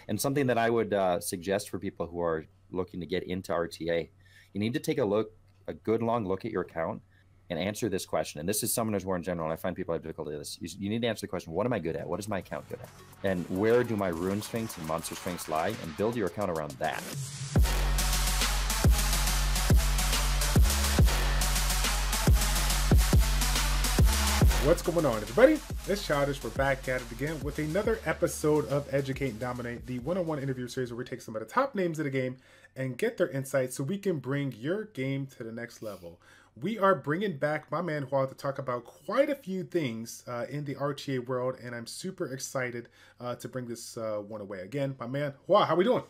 And something that I would suggest for people who are looking to get into RTA, you need to take a good long look at your account and answer this question. And this is Summoners War in general, and I find people have difficulty with this. You need to answer the question, what am I good at? What is my account good at? And where do my rune strengths and monster strengths lie? And build your account around that. What's going on, everybody? It's Childish. We're back at it again with another episode of Educate and Dominate, the one-on-one interview series where we take some of the top names of the game and get their insights so we can bring your game to the next level. We are bringing back my man Hwa to talk about quite a few things in the RTA world, and I'm super excited to bring this one away. Again, my man Hwa, how we doing?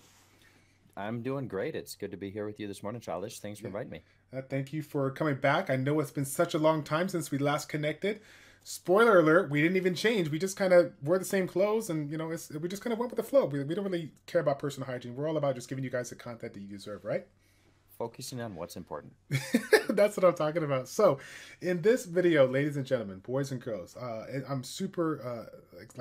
I'm doing great. It's good to be here with you this morning, Childish. Thanks for inviting me. Thank you for coming back. I know it's been such a long time since we last connected. Spoiler alert, we didn't even change. We just kind of wore the same clothes and, you know, we just kind of went with the flow. We don't really care about personal hygiene. We're all about just giving you guys the content that you deserve, right? Focusing on what's important. That's what I'm talking about. So in this video, ladies and gentlemen, boys and girls, I'm super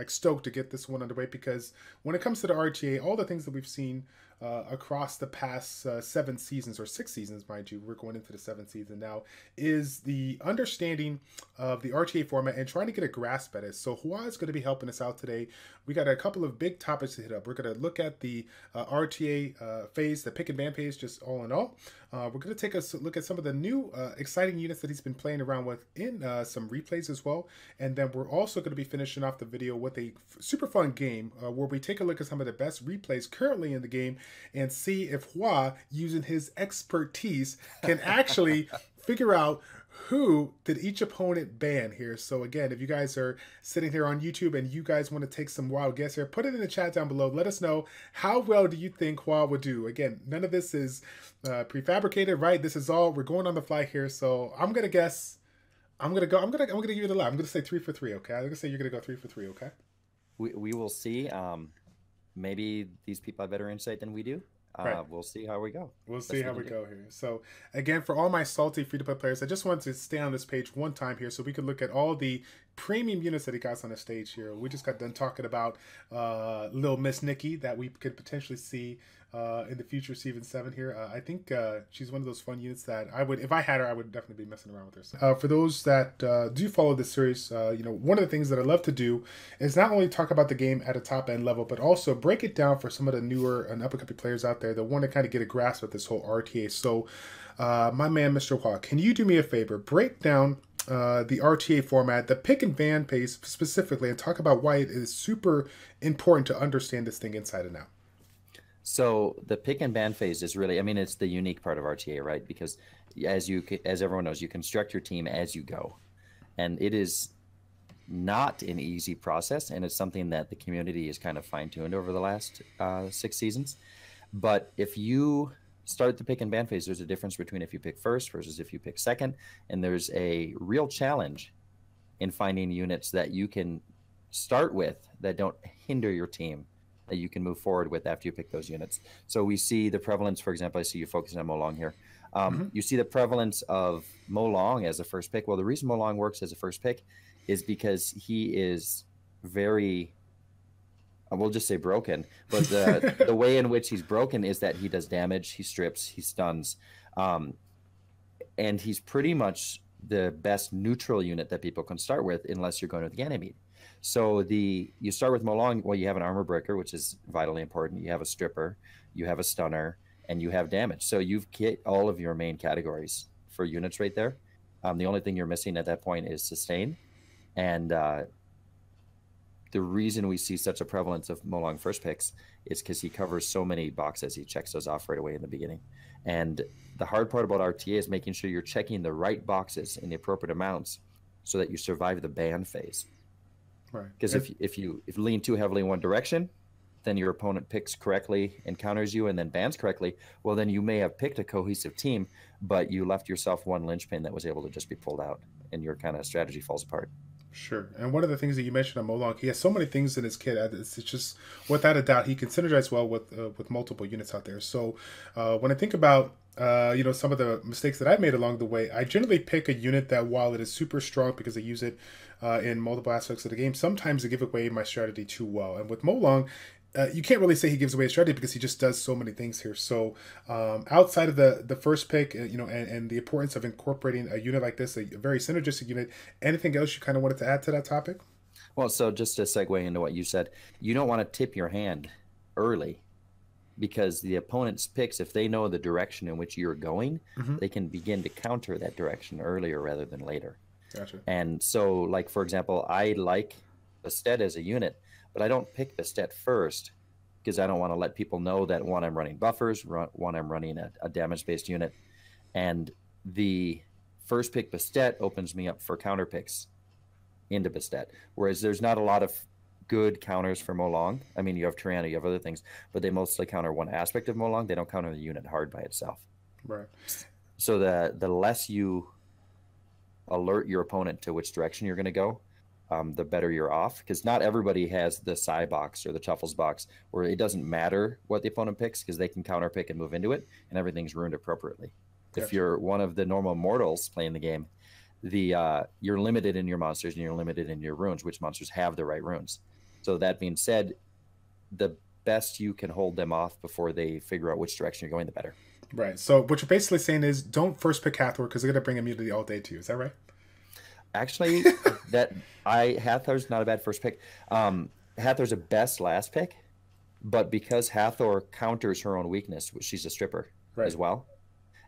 stoked to get this one underway because when it comes to the RTA, all the things that we've seen across the past 7 seasons, or 6 seasons, mind you, we're going into the 7th season now, is the understanding of the RTA format and trying to get a grasp at it. So Hwa is going to be helping us out today. We got a couple of big topics to hit up. We're going to look at the RTA phase, the pick and ban phase, just all in all. We're going to take a look at some of the new exciting units that he's been playing around with in some replays as well. And then we're also going to be finishing off the video with a super fun game where we take a look at some of the best replays currently in the game and see if Hwa, using his expertise, can actually figure out who did each opponent ban here. So again, if you guys are sitting here on YouTube and you guys want to take some wild guess here, put it in the chat down below. Let us know, how well do you think Hwa would do? Again, none of this is prefabricated, right? This is all, we're going on the fly here. So I'm gonna guess. I'm gonna give you the lie. I'm gonna say 3 for 3. Okay, I'm gonna say you're gonna go 3 for 3. Okay. We will see. Maybe these people have better insight than we do. Right. We'll see how we go. We'll see how we go here. So again, for all my salty free-to-play players, I just wanted to stay on this page one time here so we could look at all the premium units that he got on the stage here. We just got done talking about Little Miss Nikki that we could potentially see in the future Season 7 here. I think she's one of those fun units that I would, if I had her, I would definitely be messing around with her. So, for those that do follow this series, you know, one of the things that I love to do is not only talk about the game at a top end level, but also break it down for some of the newer and up-and-coming players out there that want to kind of get a grasp of this whole RTA. So, my man, Mr. Hwa, can you do me a favor? Break down the RTA format, the pick and ban phase specifically, and talk about why it is super important to understand this thing inside and out. So the pick and ban phase is really, I mean, it's the unique part of RTA, right? Because as everyone knows, you construct your team as you go, and it is not an easy process, and it's something that the community is kind of fine-tuned over the last 6 seasons. But if you start the pick and ban phase, there's a difference between if you pick first versus if you pick second, and there's a real challenge in finding units that you can start with that don't hinder your team, that you can move forward with after you pick those units. So we see the prevalence, for example, I see you focusing on Molong here. You see the prevalence of Molong as a first pick. Well, the reason Molong works as a first pick is because he is very, we'll just say broken, but the way in which he's broken is that he does damage, he strips, he stuns, and he's pretty much the best neutral unit that people can start with unless you're going with Ganymede. So you start with Molong, well, you have an armor breaker, which is vitally important. You have a stripper, you have a stunner, and you have damage. So you've hit all of your main categories for units right there. The only thing you're missing at that point is sustain. And the reason we see such a prevalence of Molong first picks is because he covers so many boxes. He checks those off right away in the beginning. And the hard part about RTA is making sure you're checking the right boxes in the appropriate amounts so that you survive the ban phase. Right. Because if you lean too heavily in one direction, then your opponent picks correctly and counters you and then bans correctly. Well, then you may have picked a cohesive team, but you left yourself one linchpin that was able to just be pulled out, and your kind of strategy falls apart. Sure. And one of the things that you mentioned on Molong, he has so many things in his kit. It's just, without a doubt, he can synergize well with multiple units out there. So when I think about you know, some of the mistakes that I've made along the way, I generally pick a unit that, while it is super strong because I use it in multiple aspects of the game, sometimes I give away my strategy too well. And with Molong, you can't really say he gives away a strategy because he just does so many things here. So outside of the first pick, and the importance of incorporating a unit like this, a very synergistic unit, anything else you kind of wanted to add to that topic? Well, so just to segue into what you said, you don't want to tip your hand early, because the opponent's picks, if they know the direction in which you're going, they can begin to counter that direction earlier rather than later. Gotcha. And so, like, for example, I like Bastet as a unit, but I don't pick Bastet first because I don't want to let people know that, one, I'm running buffers, one, I'm running a damage-based unit. And the first pick Bastet opens me up for counter picks into Bastet, whereas there's not a lot of good counters for Molong. I mean, you have Triana, you have other things, but they mostly counter one aspect of Molong. They don't counter the unit hard by itself. Right. So the less you alert your opponent to which direction you're going to go, the better you're off, because not everybody has the Psy box or the Chuffles box where it doesn't matter what the opponent picks because they can counter pick and move into it and everything's ruined appropriately. Gotcha. If you're one of the normal mortals playing the game, you're limited in your monsters and you're limited in your runes, which monsters have the right runes. So that being said, the best you can hold them off before they figure out which direction you're going, the better. Right. So what you're basically saying is don't first pick Hathor because they're going to bring immunity all day to you. Is that right? Actually, Hathor's not a bad first pick. Hathor's a best last pick, but because Hathor counters her own weakness, she's a stripper as well.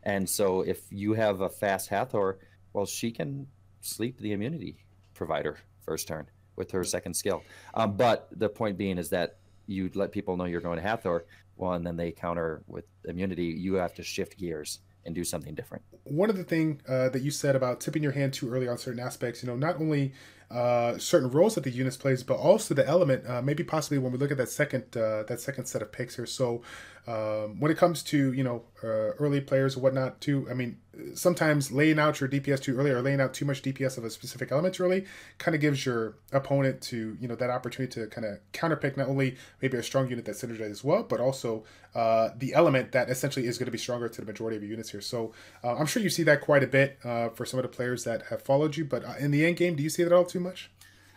And so if you have a fast Hathor, well, she can sleep the immunity provider first turn with her second skill. But the point being is that you let people know you're going to Hathor, well, and then they counter with immunity. You have to shift gears and do something different. One of the things that you said about tipping your hand too early on certain aspects, not only certain roles that the units plays, but also the element, maybe possibly when we look at that second set of picks here. So when it comes to, early players or whatnot too, I mean, sometimes laying out your DPS too early or laying out too much DPS of a specific element too early kind of gives your opponent to, that opportunity to kind of counterpick not only maybe a strong unit that synergizes as well, but also the element that essentially is going to be stronger to the majority of your units here. So I'm sure you see that quite a bit for some of the players that have followed you, but in the end game, do you see that all too much?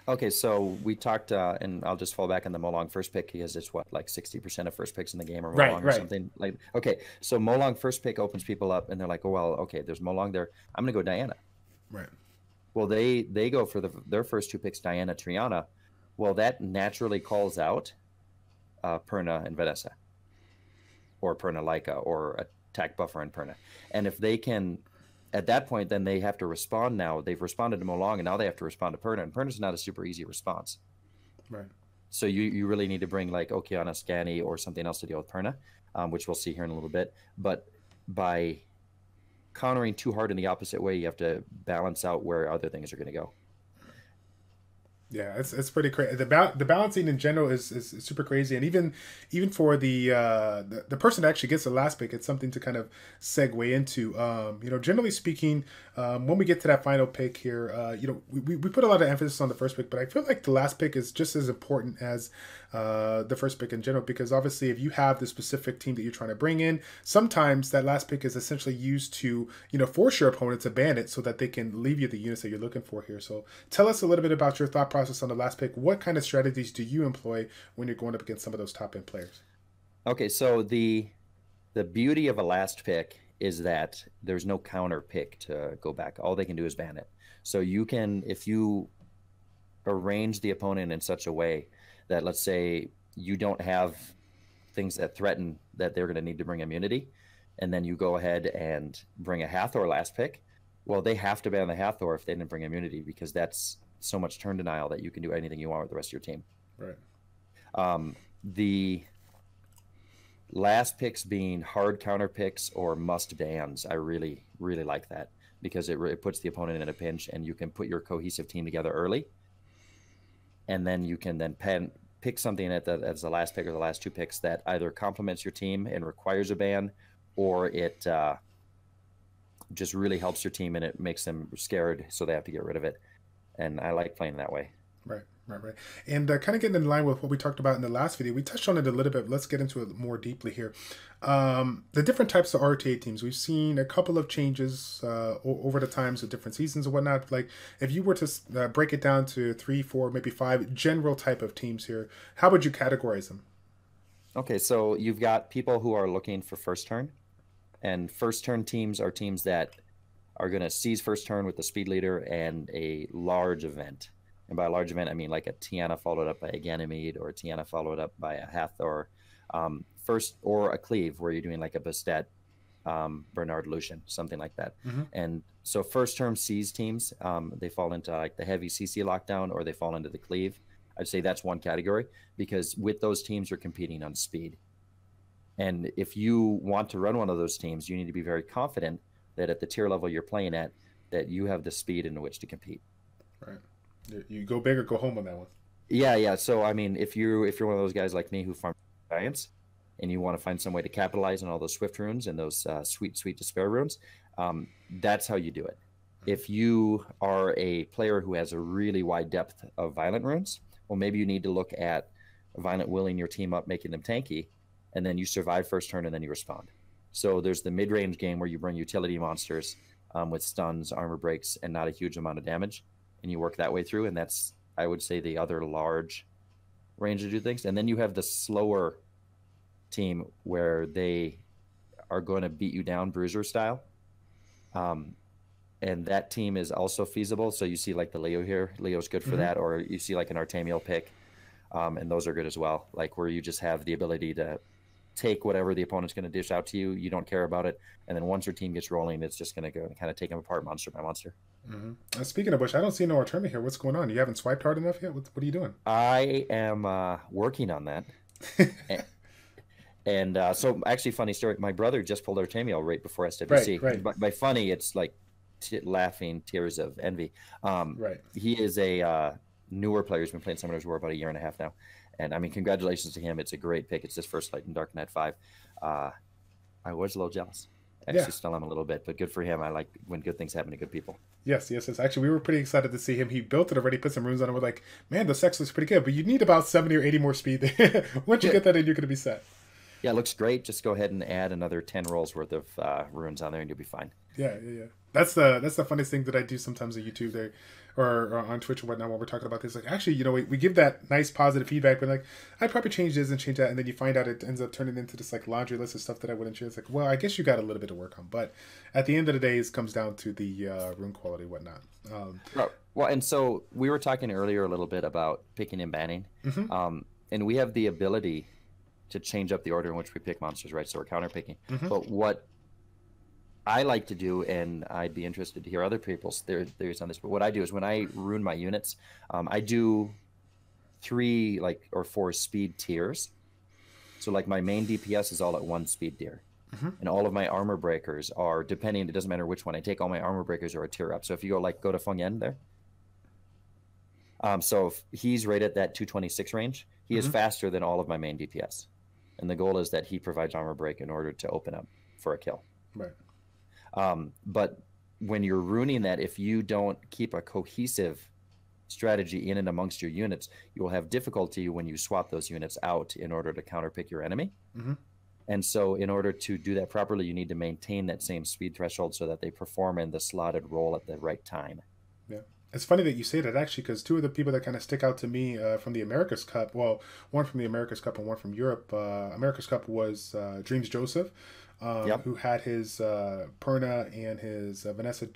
Okay, so we talked, and I'll just fall back on the Molong first pick because it's what, like 60% of first picks in the game are Molong or something. Like, okay, so Molong first pick opens people up, and they're like, oh well, okay, there's Molong there. I'm gonna go Diana. Right. Well, they go for their first two picks, Diana, Triana. Well, that naturally calls out Perna and Vanessa, or Perna Laika, or attack buffer and Perna, and if they can. At that point, then they have to respond now. They've responded to Molong, and now they have to respond to Perna. And Perna's not a super easy response. Right. So you really need to bring like Okeana, Scanny, or something else to deal with Perna, which we'll see here in a little bit. But by countering too hard in the opposite way, you have to balance out where other things are going to go. Yeah, it's pretty crazy. The balancing in general is super crazy, and even for the person that actually gets the last pick, it's something to kind of segue into. Generally speaking, when we get to that final pick here, we put a lot of emphasis on the first pick, but I feel like the last pick is just as important as the first pick in general, because obviously if you have the specific team that you're trying to bring in, sometimes that last pick is essentially used to force your opponent to ban it so that they can leave you the units that you're looking for here. So tell us a little bit about your thought process on the last pick. What kind of strategies do you employ when you're going up against some of those top end players? Okay, so the beauty of a last pick is that there's no counter pick to go back. All they can do is ban it. So you can, if you arrange the opponent in such a way that, let's say, you don't have things that threaten that they're going to need to bring immunity, and then you go ahead and bring a Hathor last pick, well, they have to ban the Hathor if they didn't bring immunity, because that's so much turn denial that you can do anything you want with the rest of your team. Right. The last picks being hard counter picks or must bans, I really, really like that, because it puts the opponent in a pinch, and you can put your cohesive team together early, and then you can then pick something as the last pick or the last two picks that either complements your team and requires a ban, or it just really helps your team and it makes them scared, so they have to get rid of it. And I like playing that way. Right. And kind of getting in line with what we talked about in the last video, we touched on it a little bit. Let's get into it more deeply here. The different types of RTA teams. We've seen a couple of changes over the times of different seasons and whatnot. Like, if you were to break it down to 3, 4, maybe 5 general type of teams here, how would you categorize them? Okay, so you've got people who are looking for first turn, and first turn teams are teams that are going to seize first turn with the speed leader and a large event. And by a large event, I mean like a Tiana followed up by a Ganymede, or a Tiana followed up by a Hathor, first, or a Cleave where you're doing like a Bastet, Bernard Lucian, something like that. Mm-hmm. And so first term seize teams, they fall into like the heavy CC lockdown, or they fall into the Cleave. I'd say that's one category, because with those teams you're competing on speed. And if you want to run one of those teams, you need to be very confident that at the tier level you're playing at, that you have the speed in which to compete. Right. You go big or go home on that one. Yeah. So I mean, if you're one of those guys like me who farm giants, and you want to find some way to capitalize on all those swift runes and those sweet despair runes, that's how you do it. If you are a player who has a really wide depth of violent runes, well, maybe you need to look at violent willing your team up, making them tanky, and then you survive first turn and then you respond. So there's the mid-range game where you bring utility monsters with stuns, armor breaks, and not a huge amount of damage, and you work that way through. And that's, I would say, the other large range to do things. And then you have the slower team where they are going to beat you down bruiser style. And that team is also feasible. So you see like the Leo here. Leo's good for that. Or you see like an Artemiel pick. And those are good as well. Like where you just have the ability to take whatever the opponent's going to dish out to you. You don't care about it. And then once your team gets rolling, it's just going to go and kind of take them apart monster by monster. Speaking of which, I don't see no Artemi here. What's going on? You haven't swiped hard enough yet? What are you doing? I am working on that. And so actually, funny story, my brother just pulled Artemiel right before SWC. Right. By funny, it's like laughing tears of envy. Right. He is a newer player. He's been playing Summoners War about 1.5 years now. And I mean, congratulations to him. It's a great pick. It's his first fight in Dark Knight 5. I was a little jealous. Actually, still am a little bit, but good for him. I like when good things happen to good people. Yes. Actually, we were pretty excited to see him. He built it already, put some runes on it. We're like, man, the sex looks pretty good, but you need about 70 or 80 more speed there. Once you get that in, you're going to be set. Yeah, it looks great. Just go ahead and add another 10 rolls worth of runes on there, and you'll be fine. Yeah. That's the funniest thing that I do sometimes on YouTube there, or on Twitch or whatnot when we're talking about this. Like, actually, you know, we give that nice positive feedback, but like, I'd probably change this and change that, and then you find out it ends up turning into this like laundry list of stuff that I wouldn't change. It's like, well, I guess you got a little bit to work on, but at the end of the day, it comes down to the rune quality, whatnot. Well, and so we were talking earlier a little bit about picking and banning, and we have the ability to change up the order in which we pick monsters, right? So we're counter picking. But what I like to do, and I'd be interested to hear other people's theories on this, but what I do is when I rune my units, I do 3 or 4 speed tiers. So like my main DPS is all at 1 speed tier. And all of my armor breakers are, depending, it doesn't matter which one I take, all my armor breakers are a tier up. So if you go to Feng Yan there, so if he's right at that 226 range, he is faster than all of my main DPS. And the goal is that he provides armor break in order to open up for a kill. Right. But when you're ruining that, if you don't keep a cohesive strategy in and amongst your units, you will have difficulty when you swap those units out in order to counterpick your enemy. And so in order to do that properly, you need to maintain that same speed threshold so that they perform in the slotted role at the right time. Yeah. It's funny that you say that, actually, because 2 of the people that kind of stick out to me from the America's Cup, well, one from the America's Cup and one from Europe. America's Cup was Dreams Joseph, who had his Perna and his Vanessa,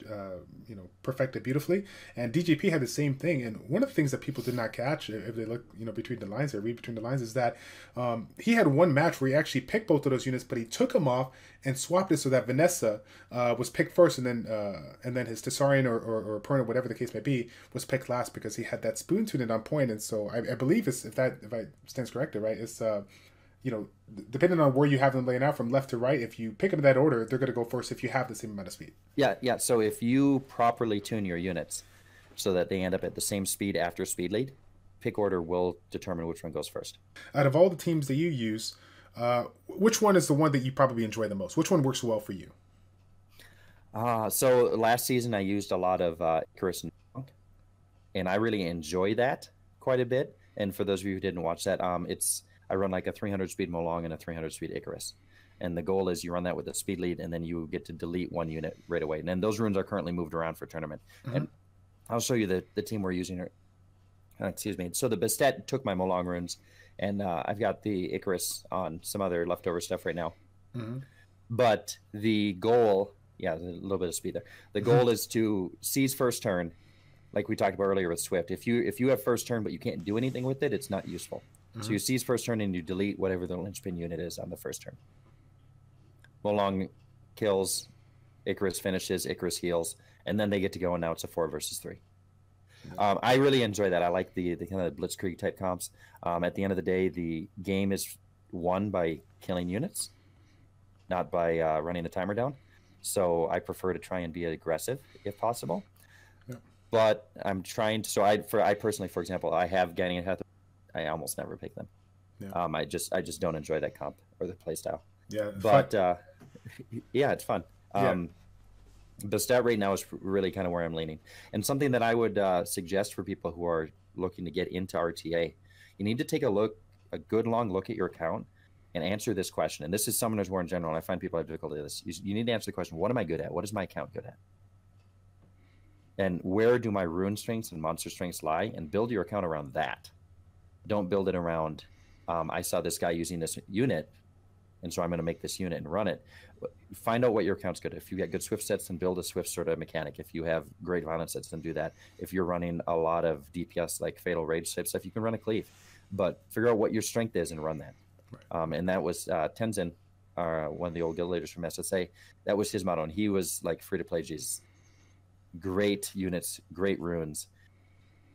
perfected beautifully. And DJP had the same thing. And one of the things that people did not catch, if they look, between the lines, they read between the lines, is that he had one match where he actually picked both of those units, but he took them off and swapped it so that Vanessa was picked first, and then his Tessarian or Perna, whatever the case may be, was picked last because he had that spoon tuned on point. And so I believe if I stand corrected, right, it's depending on where you have them laying out from left to right, if you pick them in that order, they're going to go first if you have the same amount of speed. Yeah. So if you properly tune your units so that they end up at the same speed after speed lead, pick order will determine which one goes first. Out of all the teams that you use, which one is the one that you probably enjoy the most? Which one works well for you? So last season I used a lot of Icarus and Monk, and I really enjoy that quite a bit. And for those of you who didn't watch that, I run like a 300 speed Molong and a 300 speed Icarus. And the goal is you run that with a speed lead, and then you get to delete 1 unit right away. And then those runes are currently moved around for tournament. And I'll show you the team we're using. Excuse me. So the Bastet took my Molong runes and I've got the Icarus on some other leftover stuff right now. Mm-hmm. But the goal, yeah, a little bit of speed there. The goal is to seize first turn, like we talked about earlier with Swift. If you have first turn but you can't do anything with it, it's not useful. So you seize first turn and you delete whatever the linchpin unit is on the first turn. Wolong kills, Icarus finishes, Icarus heals, and then they get to go, and now it's a 4 versus 3. I really enjoy that. I like the kind of blitzkrieg type comps. At the end of the day, the game is won by killing units, not by running the timer down. So I prefer to try and be aggressive if possible. Yeah. But I'm trying to. So I personally, for example, I have Guiding and Hathor. I almost never pick them. Yeah. I just don't enjoy that comp or the playstyle. Yeah. But yeah, it's fun. The stat rate now is really kind of where I'm leaning. And something that I would suggest for people who are looking to get into RTA, you need to take a good long look at your account and answer this question. And this is Summoners War in general, and I find people have difficulty with this. You need to answer the question, what am I good at? What is my account good at? And where do my rune strengths and monster strengths lie? And build your account around that. Don't build it around, I saw this guy using this unit, and so I'm going to make this unit and run it. Find out what your account's good at. If you got good Swift sets, then build a Swift sort of mechanic. If you have great violence sets, then do that. If you're running a lot of DPS, like Fatal Rage type stuff, you can run a Cleave. But figure out what your strength is and run that. Right. And that was Tenzin, one of the old guild leaders from SSA. That was his motto, and he was like free-to-play Jesus. Great units, great runes.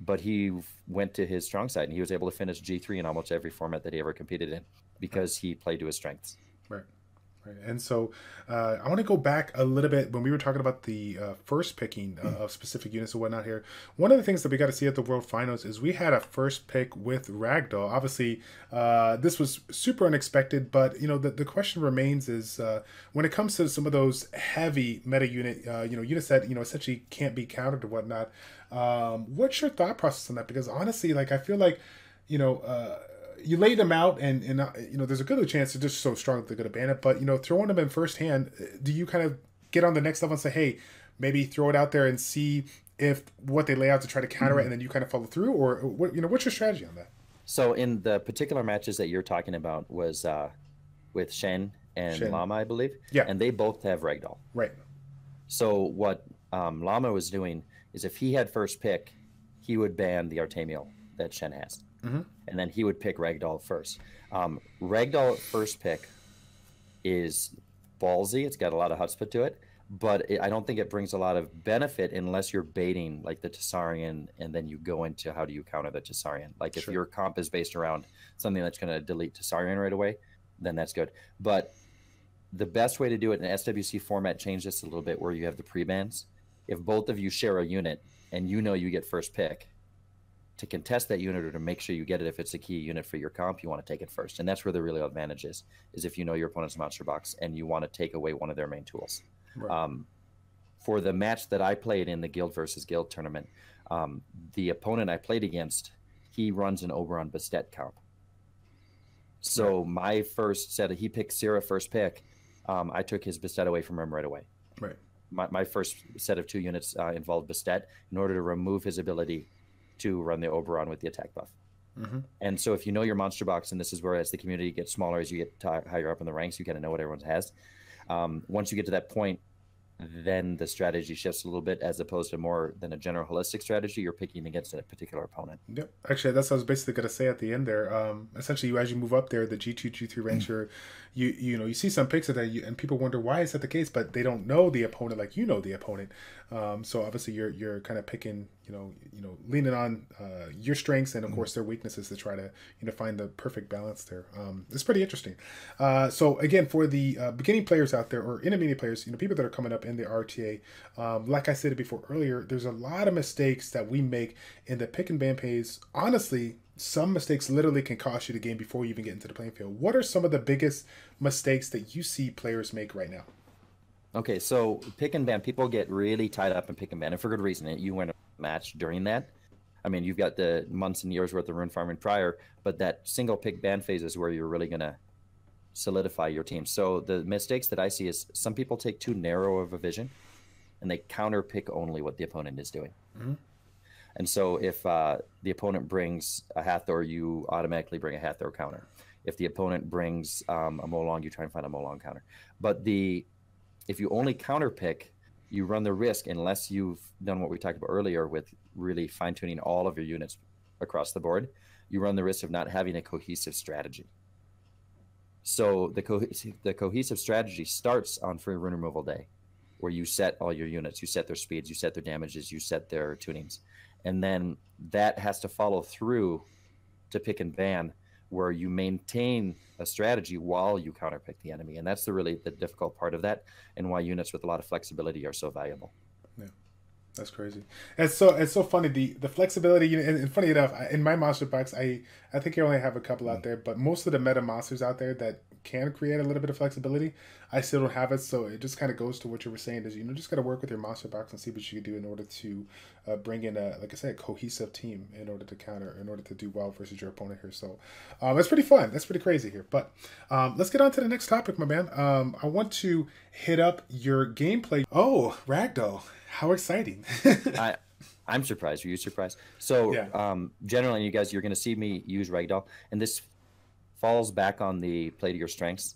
But he went to his strong side, and he was able to finish G3 in almost every format that he ever competed in because he played to his strengths. Right. Right. And so I want to go back a little bit when we were talking about the first picking of specific units and whatnot here. One of the things that we got to see at the World Finals is we had a first pick with Ragdoll. Obviously, this was super unexpected, but, you know, the question remains is when it comes to some of those heavy meta unit, units that, essentially can't be countered or whatnot, what's your thought process on that? Because honestly, like, I feel like, you lay them out and there's a good chance they're just so strong that they're going to ban it. But, throwing them in first hand, do you kind of get on the next level and say, hey, maybe throw it out there and see if what they lay out to try to counter it, and then you kind of follow through? Or, what's your strategy on that? So in the particular matches that you're talking about was with Shen and Llama, I believe. Yeah. And they both have Ragdoll. Right. So what Llama was doing is if he had first pick, he would ban the Artemiel that Shen has. Mm-hmm. And then he would pick Ragdoll first. Ragdoll first pick is ballsy. It's got a lot of chutzpah to it, but I don't think it brings a lot of benefit unless you're baiting like the Tessarian, and then you go into how do you counter the Tessarian. Like if your comp is based around something that's going to delete Tessarian right away, then that's good. But the best way to do it in SWC format changed this a little bit, where you have the pre-bans. If both of you share a unit and you get first pick, to contest that unit or to make sure you get it, if it's a key unit for your comp, you want to take it first. And that's where the real advantage is if you know your opponent's monster box and you want to take away one of their main tools. Right. For the match that I played in the Guild versus Guild tournament, the opponent I played against, he runs an Oberon Bastet comp. So my first set, he picked Syrah first pick, I took his Bastet away from him right away. Right. My first set of 2 units involved Bastet in order to remove his ability to run the Oberon with the attack buff. Mm-hmm. And so if you know your monster box, and this is where as the community gets smaller, as you get higher up in the ranks, you kind of know what everyone has. Once you get to that point, then the strategy shifts a little bit, as opposed to more than a general holistic strategy. You're picking against a particular opponent. Yep. Actually, that's what I was basically going to say at the end there. Essentially, as you move up there, the G2, G3 ranks, you see some picks of that, and people wonder why is that the case, but they don't know the opponent like you know the opponent. So obviously, you're kind of picking, leaning on your strengths and of course their weaknesses to try to find the perfect balance there. It's pretty interesting. So again, for the beginning players out there or intermediate players, people that are coming up in the RTA, like I said before earlier, there's a lot of mistakes that we make in the pick and ban phase. Honestly, some mistakes literally can cost you the game before you even get into the playing field. What are some of the biggest mistakes that you see players make right now? Okay, so pick and ban, people get really tied up in pick and ban, and for good reason. You win a match during that. I mean, you've got the months and years worth of rune farming prior, but that single pick ban phase is where you're really going to solidify your team. So the mistakes that I see is some people take too narrow of a vision, and they counter pick only what the opponent is doing. Mm-hmm. And so if the opponent brings a Hathor, you automatically bring a Hathor counter. If the opponent brings a Molong, you try and find a Molong counter. But if you only counter pick, you run the risk, unless you've done what we talked about earlier with really fine-tuning all of your units across the board, you run the risk of not having a cohesive strategy. So the cohesive strategy starts on free rune removal day, where you set all your units, you set their speeds, you set their damages, you set their tunings. And then that has to follow through to pick and ban, where you maintain a strategy while you counterpick the enemy. And that's the difficult part of that, and why units with a lot of flexibility are so valuable. Yeah, that's crazy. It's so funny, the flexibility. And funny enough, in my monster box, I think I only have a couple out there, but most of the meta monsters out there that can create a little bit of flexibility, I still don't have it. So it just kind of goes to what you were saying, is just got to work with your monster box and see what you can do in order to bring in like I said, a cohesive team in order to do well versus your opponent here. So that's pretty fun. That's pretty crazy here. But let's get on to the next topic, my man. I want to hit up your gameplay. Oh, Ragdoll, how exciting! I'm surprised. Were you surprised? So yeah. Generally, you guys, you're going to see me use Ragdoll, and this falls back on the play to your strengths.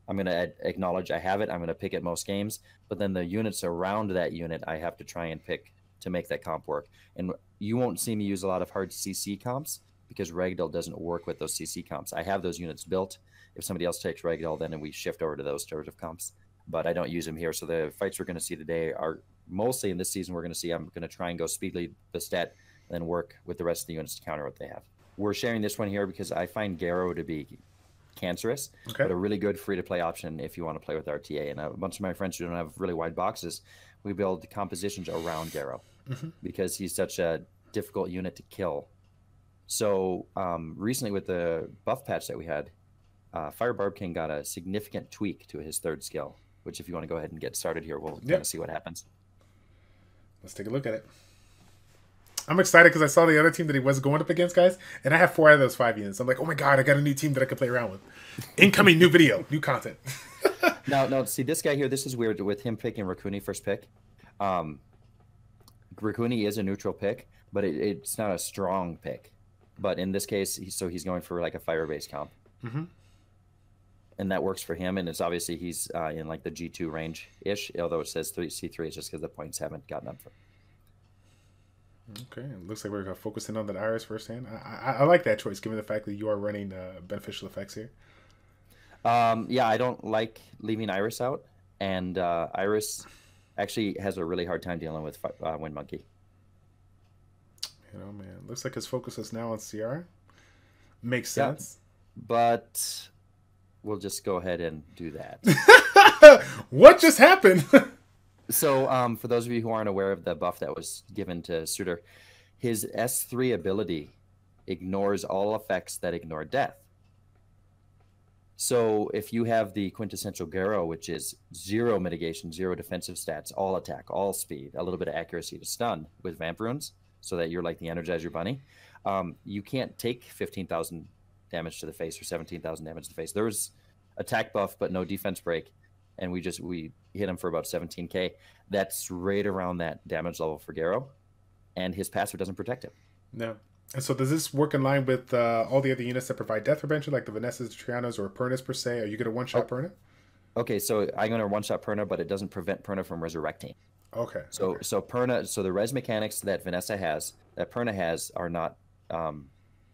I'm going to acknowledge I have it. I'm going to pick it most games, but then the units around that unit, I have to try and pick to make that comp work. And you won't see me use a lot of hard CC comps, because Ragdoll doesn't work with those CC comps. I have those units built. If somebody else takes Ragdoll, then we shift over to those sort of comps, but I don't use them here. So the fights we're going to see today are mostly, in this season, we're going to see, I'm going to try and go speed lead the stat, and then work with the rest of the units to counter what they have. We're sharing this one here because I find Garrow to be cancerous, but a really good free-to-play option if you want to play with RTA. And a bunch of my friends who don't have really wide boxes, we build compositions around Garrow because he's such a difficult unit to kill. So recently with the buff patch that we had, Fire Barb King got a significant tweak to his third skill, which if you want to go ahead and get started here, we'll kind of see what happens. Let's take a look at it. I'm excited because I saw the other team that he was going up against, guys, and I have 4 out of those 5 units. I'm like, oh my god, I got a new team that I can play around with. Incoming new video, new content. No, see this guy here, this is weird with him picking Rune first pick. Rune is a neutral pick, but it's not a strong pick. But in this case, he's going for like a fire-based comp. And that works for him, and it's obviously he's in like the G2 range-ish, although it says C3, it's just because the points haven't gotten up for. Okay, it looks like we're focusing on that Iris firsthand. I like that choice, given the fact that you are running beneficial effects here. Yeah, I don't like leaving Iris out, and Iris actually has a really hard time dealing with Wind Monkey. Man, looks like his focus is now on CR. Makes sense. Yeah, but we'll just go ahead and do that. What just happened? So, for those of you who aren't aware of the buff that was given to Suitor, his S3 ability ignores all effects that ignore death. So, if you have the quintessential Garrow, which is 0 mitigation, 0 defensive stats, all attack, all speed, a little bit of accuracy to stun with Vamp Runes, so that you're like the Energizer Bunny, you can't take 15,000 damage to the face or 17,000 damage to the face. There's attack buff, but no defense break. And we hit him for about 17k. That's right around that damage level for Garrow, and his passive doesn't protect him. No. And so does this work in line with all the other units that provide death prevention, like the Vanessas, Trianas, or Pernas per se? Are you going to one-shot Perna? Okay, so I'm going to one-shot Perna, but it doesn't prevent Perna from resurrecting. Okay. So Perna, so the res mechanics that Vanessa has, that Perna has, are not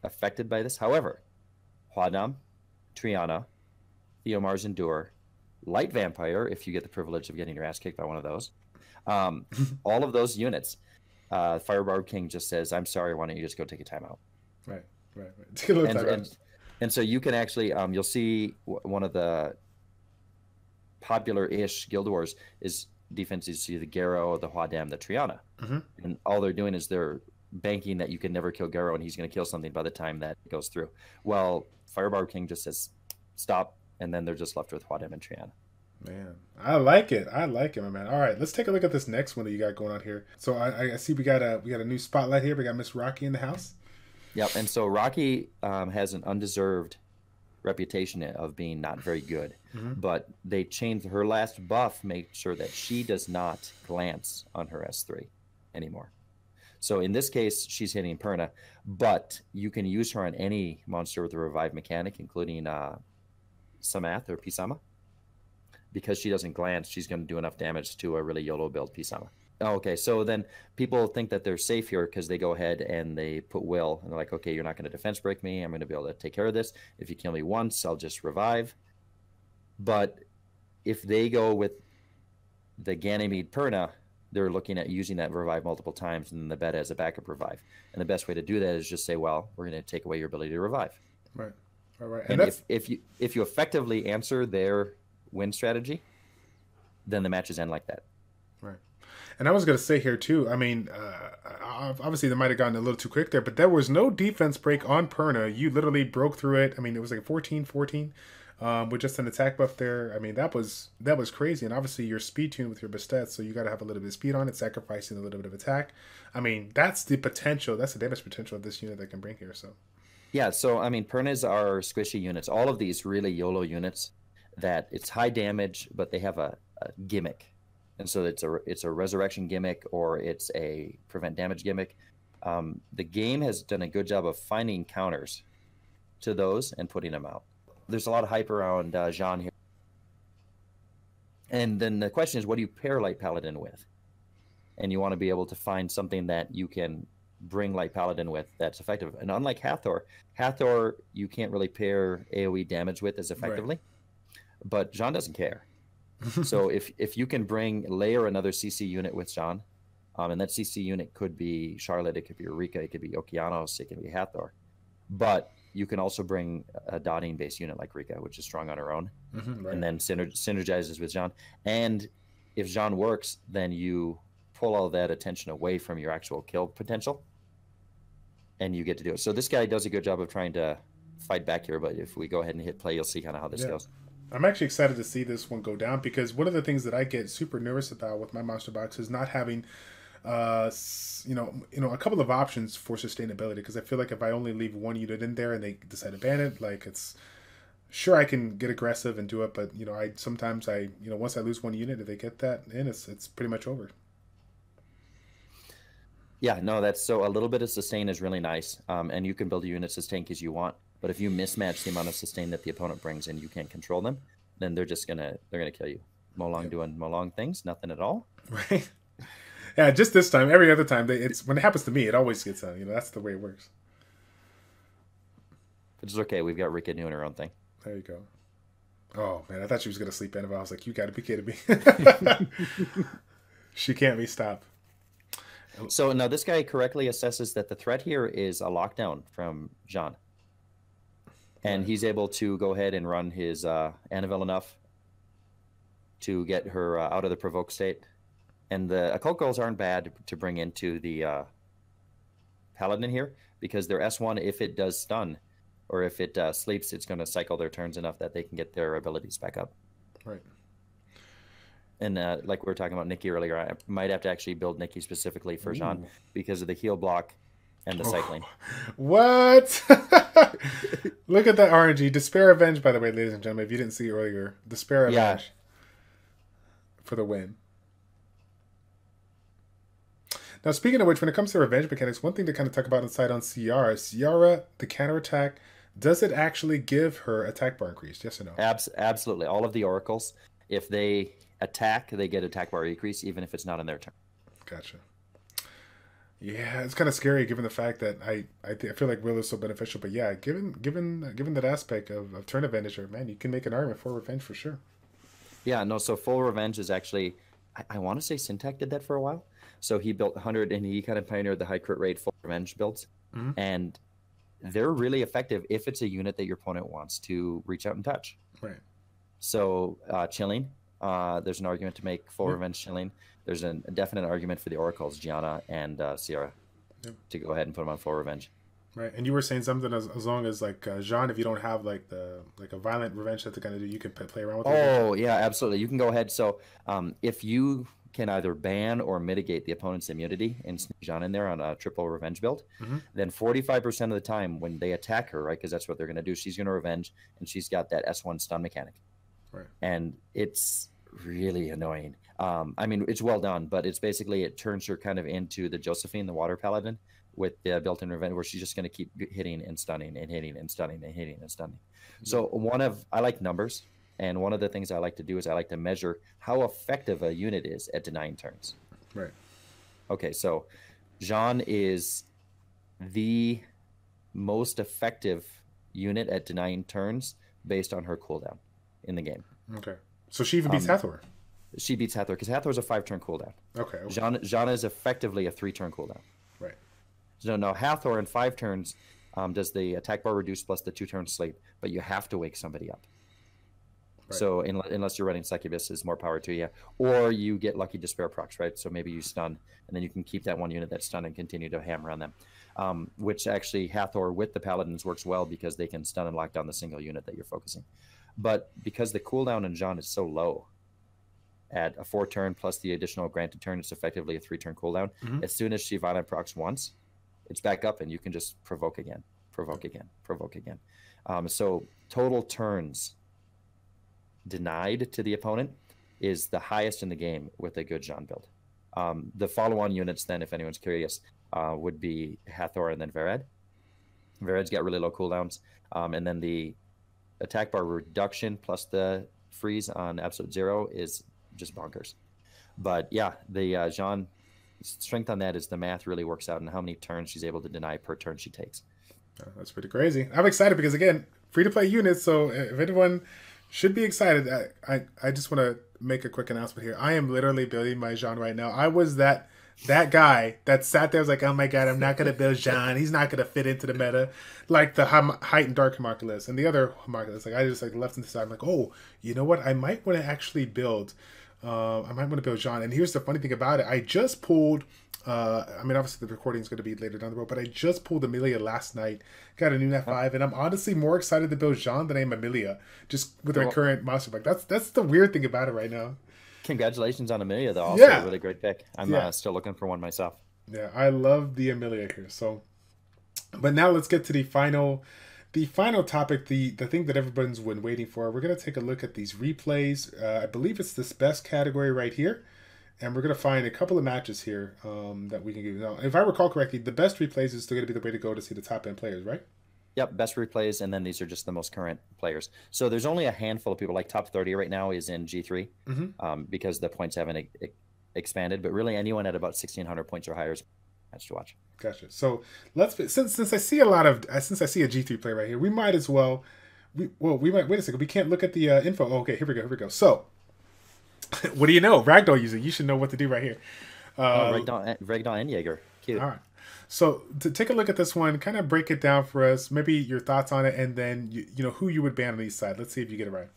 affected by this. However, Hwadam, Triana, Theomar's Endure, Light Vampire, if you get the privilege of getting your ass kicked by one of those, all of those units, Fire Barb King just says, I'm sorry, why don't you just go take a timeout? Right. Take a little time out. And so you can actually, you'll see one of the popular-ish Guild Wars is defenses, see the Garrow, the Hwadam, the Triana. And all they're doing is they're banking that you can never kill Garrow and he's going to kill something by the time that goes through. Well, Fire Barb King just says, stop, and then they're just left with Hwadam and Triana. Man, I like it, my man. All right, let's take a look at this next one that you got going on here. So I see we got a new spotlight here. We got Miss Rocky in the house. Yep, and so Rocky has an undeserved reputation of being not very good, but they changed her last buff, make sure that she does not glance on her S3 anymore. So in this case, she's hitting Perna, but you can use her on any monster with a revive mechanic, including Samath or Pisama. Because she doesn't glance, she's going to do enough damage to a really YOLO build Pisama. Okay, so then people think that they're safe here because they go ahead and they put Will, and they're like, okay, you're not going to defense break me. I'm going to be able to take care of this. If you kill me once, I'll just revive. But if they go with the Ganymede Perna, they're looking at using that revive multiple times and then the beta as a backup revive. And the best way to do that is just say, well, we're going to take away your ability to revive. Right. All right. And if you effectively answer their win strategy, then the matches end like that. Right. And I was going to say here too, I mean, obviously they might have gotten a little too quick there, but there was no defense break on Perna. You literally broke through it. I mean, it was like 14-14 with just an attack buff there. I mean, that was crazy. And obviously you're speed tuned with your Bastet, so you got to have a little bit of speed on it, sacrificing a little bit of attack. I mean, that's the potential. That's the damage potential of this unit that can bring here. So yeah, so I mean, Pernas are squishy units. All of these really YOLO units that it's high damage, but they have a gimmick. And so it's a resurrection gimmick or it's a prevent damage gimmick. The game has done a good job of finding counters to those and putting them out. There's a lot of hype around Jean here. And then the question is, what do you pair Light Paladin with? And you want to be able to find something that you can bring Light Paladin with that's effective. And unlike Hathor you can't really pair AoE damage with as effectively. Right. But Jean doesn't care. So if you can layer another CC unit with Jean, and that CC unit could be Charlotte, it could be Eureka, it could be Okeanos, it could be Hathor. But you can also bring a dotting based unit like Rika, which is strong on her own, right. And then synergizes with Jean. And if Jean works, then you pull all that attention away from your actual kill potential, and you get to do it. So this guy does a good job of trying to fight back here, but if we go ahead and hit play, you'll see kind of how this goes. I'm actually excited to see this one go down, because one of the things that I get super nervous about with my monster box is not having a couple of options for sustainability, because I feel like if I only leave one unit in there and they decide to ban it, like, it's sure I can get aggressive and do it, but sometimes once I lose one unit, if they get that in, it's pretty much over. Yeah, no, that's so a little bit of sustain is really nice, and you can build a unit sustain as you want. But if you mismatch the amount of sustain that the opponent brings and you can't control them, then they're gonna kill you. Molong doing Molong things, nothing at all. Right. Yeah, just this time. Every other time, it's when it happens to me, it always gets out. That's the way it works. It's okay. We've got Rika doing her own thing. There you go. Oh man, I thought she was gonna sleep in. I was like, you got to be kidding me. She can't be stopped. So now this guy correctly assesses that the threat here is a lockdown from Jean. And he's able to go ahead and run his Annabelle enough to get her out of the provoke state. And the occult girls aren't bad to bring into the Paladin here, because their S1, if it does stun, or if it sleeps, it's going to cycle their turns enough that they can get their abilities back up. Right. And like we were talking about Nikki earlier, I might have to actually build Nikki specifically for Jean because of the heal block and the cycling. What? Look at that RNG. Despair Avenge, by the way, ladies and gentlemen, if you didn't see earlier. Despair Avenge for the win. Now, speaking of which, when it comes to revenge mechanics, one thing to kind of talk about inside on Ciara, the counterattack, does it actually give her attack bar increase? Yes or no? Absolutely. All of the oracles, if they attack, they get attack bar increase, even if it's not in their turn. Gotcha. Yeah, it's kind of scary given the fact that I feel like Will is so beneficial. But yeah, given that aspect of turn advantage, man, you can make an argument for revenge for sure. Yeah, no, so full revenge is actually, I want to say Syntac did that for a while. So he built 100 and he kind of pioneered the high crit rate full revenge builds. Mm-hmm. And they're really effective if it's a unit that your opponent wants to reach out and touch. Right. So chilling, there's an argument to make full revenge chilling. There's a definite argument for the oracles, Gianna and Ciara, to go ahead and put them on full revenge. Right, and you were saying something as long as like Jean, if you don't have like a violent revenge that they're gonna do, you can play around with. Oh yeah, absolutely. You can go ahead. So if you can either ban or mitigate the opponent's immunity and sneak Jean in there on a triple revenge build, then 45% of the time when they attack her, right, because that's what they're gonna do, she's gonna revenge, and she's got that S1 stun mechanic. Right. And it's really annoying. I mean, it's well done, but it's basically, it turns her kind of into the Josephine, the water paladin, with the built-in revenge, where she's just going to keep hitting and stunning and hitting and stunning and hitting and stunning. So I like numbers, and one of the things I like to do is I like to measure how effective a unit is at denying turns. Right. Okay, so Jean is the most effective unit at denying turns based on her cooldown in the game. Okay. So she even beats Hathor. She beats Hathor because Hathor is a 5-turn cooldown. Okay. Jean is effectively a 3-turn cooldown. Right. So now Hathor in 5 turns does the attack bar reduce plus the 2-turn sleep, but you have to wake somebody up. Right. So unless you're running Succubus, is more power to you, or you get lucky despair procs, right? So maybe you stun, and then you can keep that one unit that's stunned and continue to hammer on them. Which actually Hathor with the Paladins works well because they can stun and lock down the single unit that you're focusing. But because the cooldown in Jean is so low, at a 4-turn plus the additional granted turn, it's effectively a 3-turn cooldown. As soon as she violent procs once, it's back up, and you can just provoke again, provoke again, provoke again. So total turns denied to the opponent is the highest in the game with a good Jean build. The follow-on units, then, if anyone's curious, would be Hathor and then Vered. Vered's got really low cooldowns, and then the attack bar reduction plus the freeze on absolute 0 is just bonkers. But yeah, the Jean strength on that is the math really works out and how many turns she's able to deny per turn she takes. Oh, that's pretty crazy. I'm excited because, again, free-to-play units, so if anyone should be excited, I just want to make a quick announcement here. I am literally building my Jean right now. I was that guy that sat there, was like, oh my god, I'm not going to build Jean. He's not going to fit into the meta like the height and dark homunculus and the other homunculus. Like, I just left and decided, I'm like, oh, you know what? I might want to actually build Jean. And here's the funny thing about it. I just pulled, I mean, obviously the recording is going to be later down the road, but I just pulled Amelia last night. Got a new Net 5, and I'm honestly more excited to build Jean than I am Amelia, just with our current monster pack. That's the weird thing about it right now. Congratulations on Amelia, though. Also a really great pick. I'm still looking for one myself. Yeah, I love the Amelia here. So, but now let's get to the final topic, the thing that everyone's been waiting for. We're going to take a look at these replays. I believe it's this best category right here. And we're going to find a couple of matches here that we can give. Now, if I recall correctly, the best replays is still going to be the way to go to see the top end players, right? Yep, best replays, and then these are just the most current players. So there's only a handful of people, like top 30 right now is in G3 because the points haven't expanded. But really, anyone at about 1,600 points or higher is a match to watch. Gotcha. So since I see a G3 player right here, we might as well. We might wait a second. We can't look at the info. Oh, okay, here we go. So, what do you know? Ragdoll user. You should know what to do right here. Ragdoll and Jaeger. Cute. All right. So to take a look at this one, kind of break it down for us, maybe your thoughts on it, and then you know who you would ban on each side. Let's see if you get it right.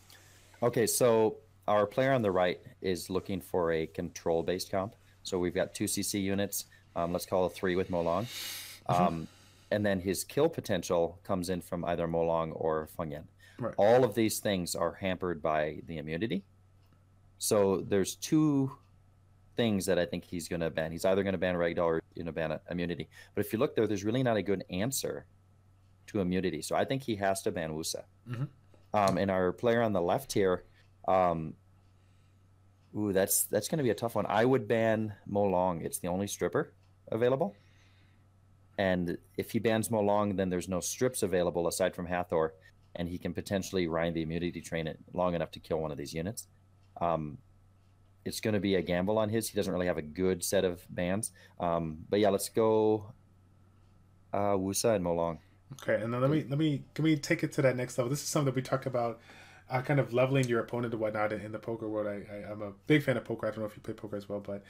Okay, so our player on the right is looking for a control-based comp. So we've got 2 CC units. Let's call it 3 with Molong. And then his kill potential comes in from either Molong or Fengyan. Right. All of these things are hampered by the immunity. So there's 2 things that I think he's going to ban. He's either going to ban Ragdoll or ban immunity. But if you look there's really not a good answer to immunity. So I think he has to ban Wusa. And our player on the left here, that's going to be a tough one. I would ban Molong. It's the only stripper available. And if he bans Molong, then there's no strips available aside from Hathor, and he can potentially ride the immunity train it long enough to kill one of these units. It's going to be a gamble on his. He doesn't really have a good set of bans. But yeah, let's go Wusa and Molong. Okay, and then can we take it to that next level? This is something that we talked about, kind of leveling your opponent and whatnot in the poker world. I'm a big fan of poker. I don't know if you play poker as well, but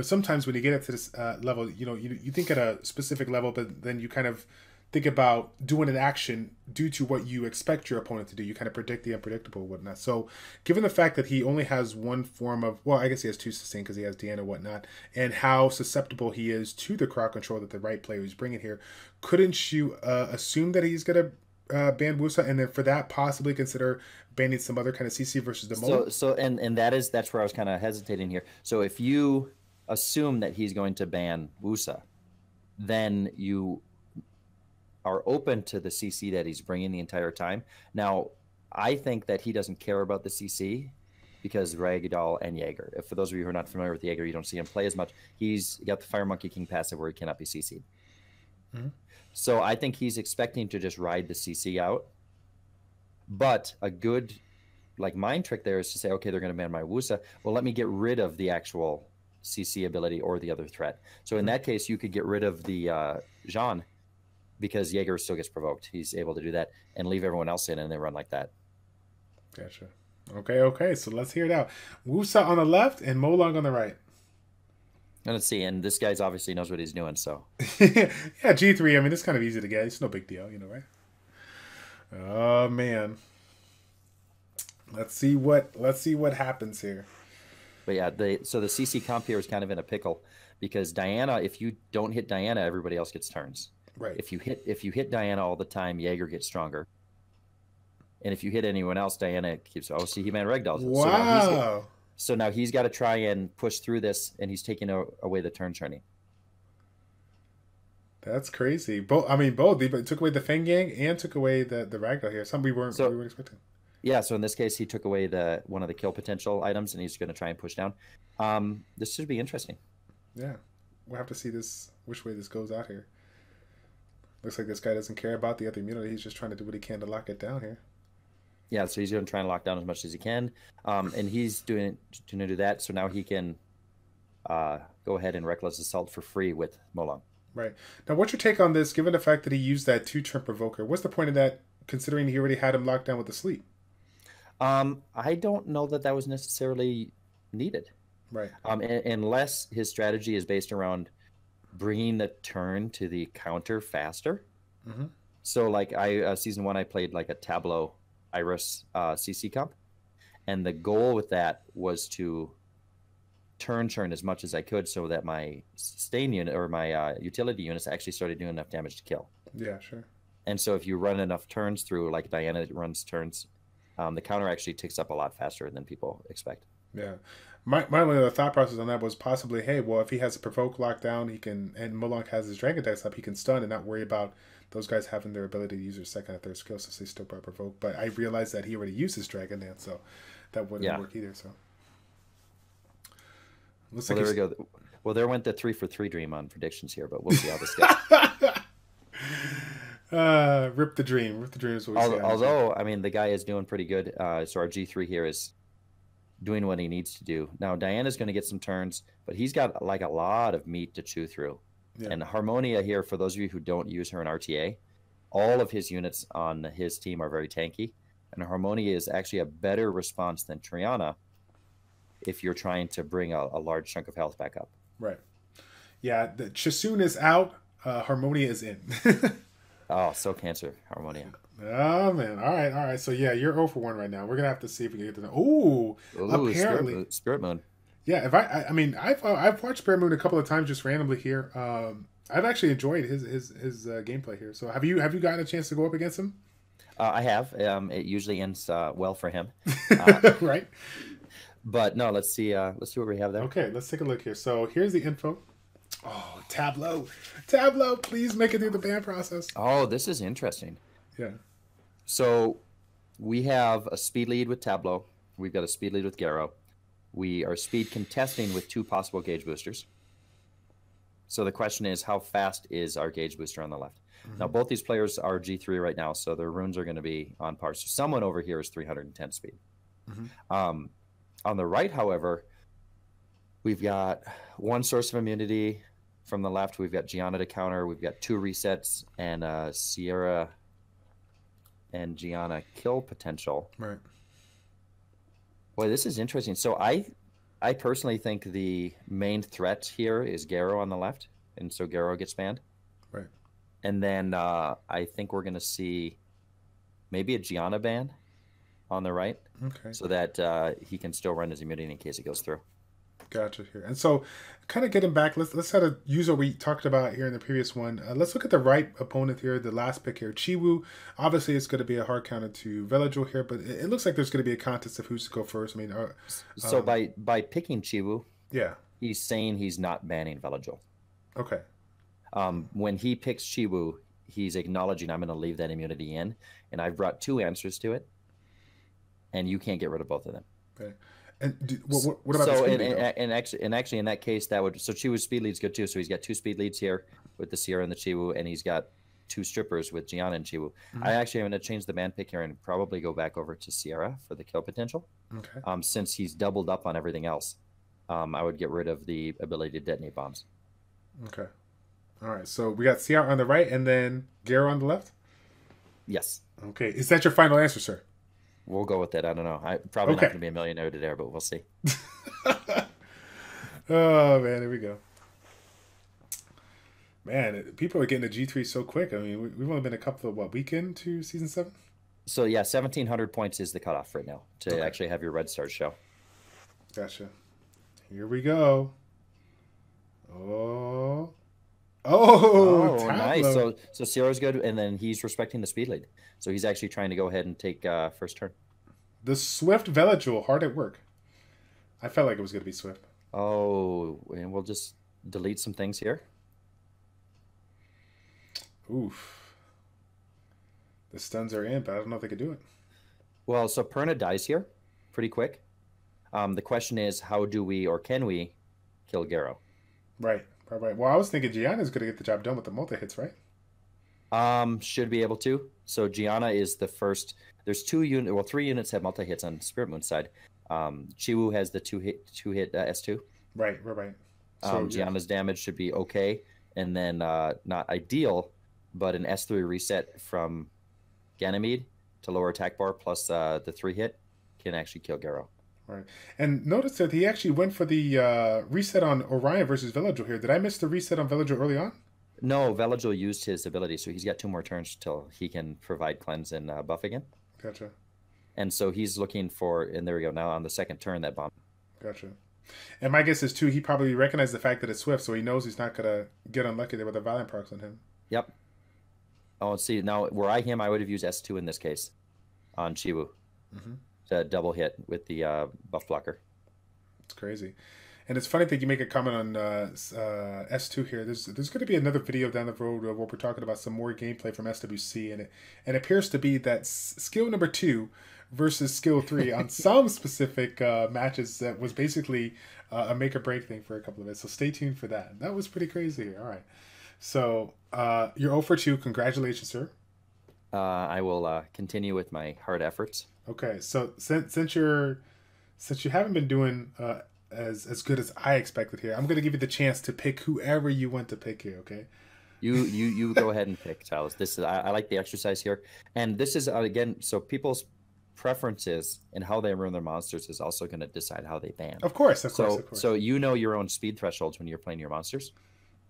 sometimes when you get up to this level, you think at a specific level, but then you kind of think about doing an action due to what you expect your opponent to do. You kind of predict the unpredictable and whatnot. So given the fact that he only has one form of, well, I guess he has 2 sustain because he has Deanna and whatnot, and how susceptible he is to the crowd control that the right player is bringing here, couldn't you assume that he's going to ban Wusa, and then for that possibly consider banning some other kind of CC versus the Mole? And that's where I was kind of hesitating here. So if you assume that he's going to ban Wusa, then you are open to the CC that he's bringing the entire time. Now, I think that he doesn't care about the CC because Ragdoll and Jaeger. For those of you who are not familiar with Jaeger, you don't see him play as much. He's got the Fire Monkey King passive where he cannot be CC'd. So I think he's expecting to just ride the CC out. But a good mind trick there is to say, okay, they're going to ban my Wusa. Well, let me get rid of the actual CC ability or the other threat. So in that case, you could get rid of the Jean, because Jaeger still gets provoked. He's able to do that and leave everyone else in, and they run like that. Gotcha. Okay. So let's hear it out. Wusa on the left and Molong on the right. And let's see. And this guy's obviously knows what he's doing. So yeah, G3. I mean, it's kind of easy to get. It's no big deal, right? Oh man. Let's see what happens here. But yeah, so the CC comp here is kind of in a pickle, because Diana, if you don't hit Diana, everybody else gets turns. Right. If you hit Diana all the time, Jaeger gets stronger. And if you hit anyone else, Diana keeps. Oh, see, he man ragdolls. Wow. So now he's got to try and push through this, and he's taking away the turn turning. That's crazy. Both. They took away the Feng Gang and took away the ragdoll here. Something we weren't expecting. Yeah. So in this case, he took away one of the kill potential items, and he's going to try and push down. This should be interesting. Yeah, we'll have to see which way this goes out here. Looks like this guy doesn't care about the other immunity. He's just trying to do what he can to lock it down here. Yeah, so he's going to try and lock down as much as he can, and he's going to do that. So now he can go ahead and Reckless Assault for free with Molong. Right. Now, what's your take on this, given the fact that he used that 2-turn provoker? What's the point of that, considering he already had him locked down with the sleep? I don't know that was necessarily needed. Right. Unless his strategy is based around bringing the turn to the counter faster. Mm-hmm. So, like, season 1, I played like a Tableau Iris CC comp, and the goal with that was to turn as much as I could, so that my sustain unit or my utility units actually started doing enough damage to kill. Yeah, sure. And so if you run enough turns through, like Diana runs turns, the counter actually ticks up a lot faster than people expect. Yeah. My only thought process on that was possibly, hey, well, if he has a provoke lockdown, he can, and Molong has his Dragon Dex up, he can stun and not worry about those guys having their ability to use their second or third skill since they still provoke. But I realized that he already used his Dragon Dance, so that wouldn't work either. So looks well, like there we go. Well, there went the 3 for 3 dream on predictions here, but we'll see how this goes. Rip the dream. Rip the dream is what we say. Although, I mean, the guy is doing pretty good. So our G3 here is doing what he needs to do. Now, Diana's going to get some turns, but he's got like a lot of meat to chew through. Yeah. And Harmonia here, for those of you who don't use her in RTA, all of his units on his team are very tanky. And Harmonia is actually a better response than Triana if you're trying to bring a large chunk of health back up. Right. Yeah, the Chisun is out. Harmonia is in. Oh, so cancer, Harmonia. Oh, man. All right. So, yeah, you're 0 for 1 right now. We're going to have to see if we can get to know. Ooh, apparently. Spirit Moon. Yeah, I've watched Spirit Moon a couple of times just randomly here. I've actually enjoyed his gameplay here. So have you gotten a chance to go up against him? I have. It usually ends well for him. Right. But no, let's see what we have there. Okay, let's take a look here. So here's the info. Oh, Tableau, please make it through the ban process. Oh, this is interesting. Yeah. So we have a speed lead with Tableau. We've got a speed lead with Garrow. We are speed contesting with 2 possible gauge boosters. So the question is, how fast is our gauge booster on the left? Mm-hmm. Now, both these players are G3 right now, so their runes are going to be on par. So someone over here is 310 speed. Mm-hmm. On the right, however, we've got 1 source of immunity. From the left, we've got Gianna to counter. We've got 2 resets and Sierra and Gianna kill potential. Right. Boy, this is interesting. So I personally think the main threat here is Garrow on the left, and so Garrow gets banned. Right. And then I think we're going to see maybe a Gianna ban on the right. Okay. So that he can still run his immunity in case it goes through. Gotcha here. And so kind of getting back, let's try to use what we talked about here in the previous one. Let's look at the right opponent here, the last pick here, Chiwu. Obviously, it's going to be a hard counter to Velajo here, but it looks like there's going to be a contest of who's to go first. I mean, so by picking Chiwu, yeah, he's saying he's not banning Velajo. Okay. When he picks Chiwu, he's acknowledging I'm going to leave that immunity in, and I've brought 2 answers to it, and you can't get rid of both of them. Okay. And what about the So speed lead, though? and actually in that case that would, so Chiwoo's speed lead's good too. So he's got 2 speed leads here with the Sierra and the Chiwoo, and he's got 2 strippers with Gianna and Chiwoo. I actually am going to change the man pick here and probably go back over to Sierra for the kill potential. Okay. Since he's doubled up on everything else, I would get rid of the ability to detonate bombs. Okay. All right. So we got Sierra on the right, and then Garo on the left. Yes. Okay. Is that your final answer, sir? We'll go with that. I don't know. I probably not going to be a millionaire today, but we'll see. Oh man, here we go. Man, people are getting to G3 so quick. I mean, we've only been a couple of week into season 7. So yeah, 1,700 points is the cutoff right now to actually have your red stars show. Gotcha. Here we go. Oh, nice. So Sierra's good, and then he's respecting the speed lead. So he's actually trying to go ahead and take first turn. The Swift Velajool, hard at work. I felt like it was going to be Swift. Oh, and we'll just delete some things here. Oof. The stuns are in, but I don't know if they could do it. Well, so Perna dies here pretty quick. The question is, how do we or can we kill Garo? Right. Well, I was thinking Gianna's going to get the job done with the multi-hits, right? Should be able to. So Gianna is the first. There's 3 units have multi-hits on Spirit Moon's side. Chiwoo has the two hit S2. Right. So Gianna's damage should be okay. And then not ideal, but an S3 reset from Ganymede to lower attack bar plus the 3 hit can actually kill Garo. Right. And notice that he actually went for the reset on Orion versus Velajool here. Did I miss the reset on Velajool early on? No, Velajool used his ability, so he's got 2 more turns till he can provide cleanse and buff again. Gotcha. And so he's looking for, and there we go, now on the second turn, that bomb. Gotcha. And my guess is, too, he probably recognized the fact that it's Swift, so he knows he's not going to get unlucky there with the Valiant procs on him. Yep. Oh, let's see. Now, were I him, I would have used S2 in this case on Chiwoo to double hit with the buff blocker. It's crazy. And it's funny that you make a comment on S2 here. There's going to be another video down the road where we're talking about some more gameplay from SWC, and it appears to be that skill number 2 versus skill 3 on some specific matches that was basically a make or break thing for a couple of it. So stay tuned for that. That was pretty crazy. All right. So you're 0 for 2. Congratulations, sir. I will continue with my hard efforts. Okay. So since you haven't been doing as good as I expected here, I'm going to give you the chance to pick whoever you want to pick here. Okay. You go ahead and pick, Charles. This is I like the exercise here, and this is again, so people's preferences and how they run their monsters is also going to decide how they ban. Of course. So you know your own speed thresholds when you're playing your monsters,